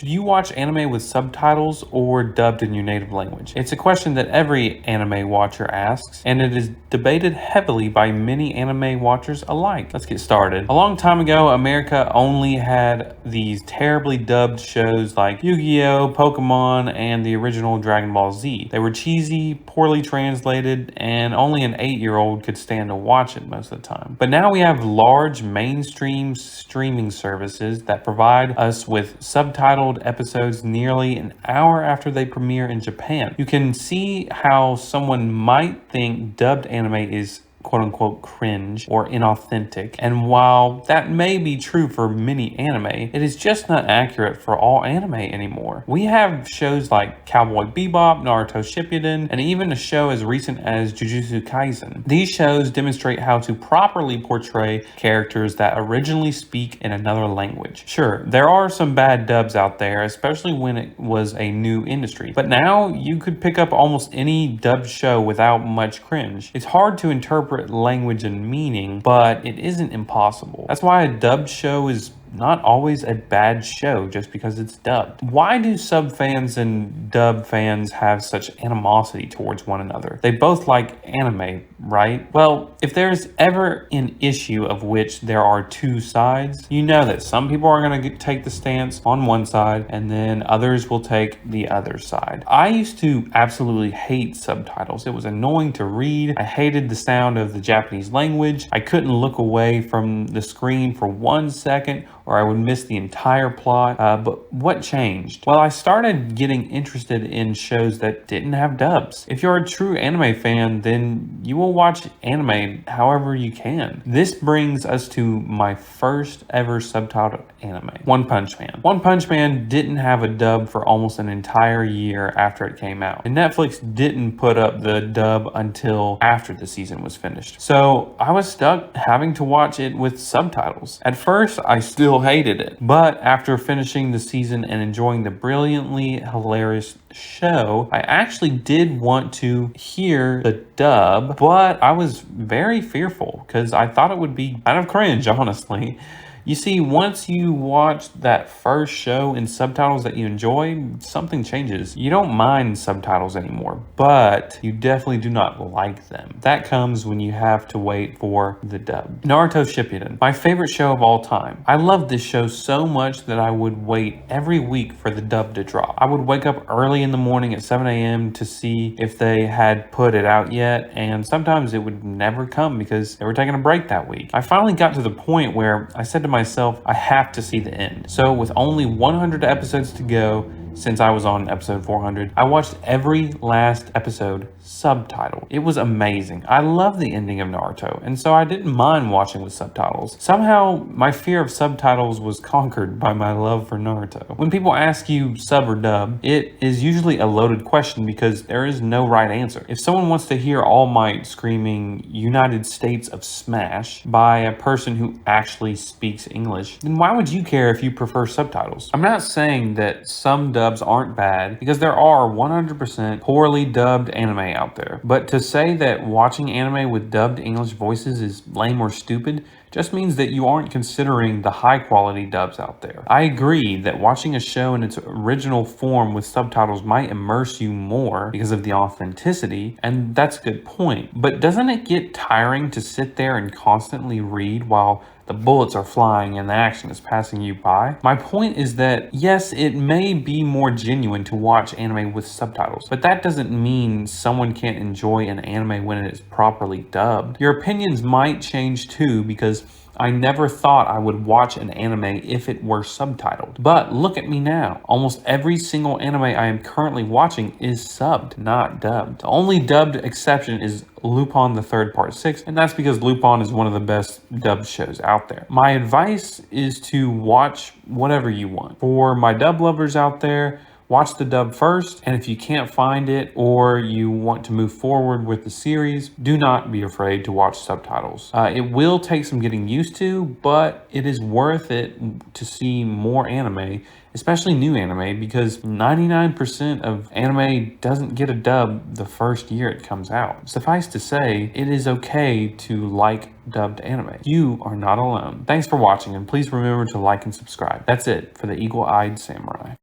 Should you watch anime with subtitles or dubbed in your native language? It's a question that every anime watcher asks, and it is debated heavily by many anime watchers alike. Let's get started. A long time ago, America only had these terribly dubbed shows like Yu-Gi-Oh!, Pokemon, and the original Dragon Ball Z. They were cheesy, poorly translated, and only an 8-year-old could stand to watch it most of the time. But now we have large mainstream streaming services that provide us with subtitled episodes nearly an hour after they premiere in Japan. You can see how someone might think dubbed anime is quote-unquote cringe or inauthentic, and while that may be true for many anime, it is just not accurate for all anime anymore. We have shows like Cowboy Bebop, Naruto Shippuden, and even a show as recent as Jujutsu Kaisen. These shows demonstrate how to properly portray characters that originally speak in another language. Sure, there are some bad dubs out there, especially when it was a new industry, but now you could pick up almost any dubbed show without much cringe. It's hard to interpret language and meaning, but it isn't impossible. That's why a dubbed show is not always a bad show just because it's dubbed. Why do sub fans and dub fans have such animosity towards one another? They both like anime, right? Well, if there's ever an issue of which there are two sides, you know that some people are going to take the stance on one side and then others will take the other side. I used to absolutely hate subtitles. It was annoying to read. I hated the sound of the Japanese language. I couldn't look away from the screen for 1 second or I would miss the entire plot. But what changed? Well, I started getting interested in shows that didn't have dubs. If you're a true anime fan, then you will watch anime however you can. This brings us to my first ever subtitled anime, One Punch Man. One Punch Man didn't have a dub for almost an entire year after it came out, and Netflix didn't put up the dub until after the season was finished. So I was stuck having to watch it with subtitles. At first, I still hated it, but after finishing the season and enjoying the brilliantly hilarious show, I actually did want to hear the dub, but I was very fearful because I thought it would be kind of cringe, honestly. You see, once you watch that first show in subtitles that you enjoy, something changes. You don't mind subtitles anymore, but you definitely do not like them. That comes when you have to wait for the dub. Naruto Shippuden, my favorite show of all time. I loved this show so much that I would wait every week for the dub to drop. I would wake up early in the morning at 7 a.m. to see if they had put it out yet, and sometimes it would never come because they were taking a break that week. I finally got to the point where I said to myself, I have to see the end. So with only 100 episodes to go, since I was on episode 400, I watched every last episode subtitled. It was amazing. I love the ending of Naruto, and so I didn't mind watching with subtitles. Somehow, my fear of subtitles was conquered by my love for Naruto. When people ask you sub or dub, it is usually a loaded question because there is no right answer. If someone wants to hear All Might screaming United States of Smash by a person who actually speaks English, then why would you care if you prefer subtitles? I'm not saying that some dubs aren't bad, because there are 100% poorly dubbed anime out there. But to say that watching anime with dubbed English voices is lame or stupid just means that you aren't considering the high quality dubs out there. I agree that watching a show in its original form with subtitles might immerse you more because of the authenticity, and that's a good point. But doesn't it get tiring to sit there and constantly read while the bullets are flying and the action is passing you by? My point is that, yes, it may be more genuine to watch anime with subtitles, but that doesn't mean someone can't enjoy an anime when it is properly dubbed. Your opinions might change too, because I never thought I would watch an anime if it were subtitled. But look at me now. Almost every single anime I am currently watching is subbed, not dubbed. The only dubbed exception is Lupin the Third Part 6, and that's because Lupin is one of the best dubbed shows out there. My advice is to watch whatever you want. For my dub lovers out there, watch the dub first, and if you can't find it or you want to move forward with the series, do not be afraid to watch subtitles. It will take some getting used to, but it is worth it to see more anime, especially new anime, because 99% of anime doesn't get a dub the first year it comes out. Suffice to say, it is okay to like dubbed anime. You are not alone. Thanks for watching, and please remember to like and subscribe. That's it for the Eagle-Eyed Samurai.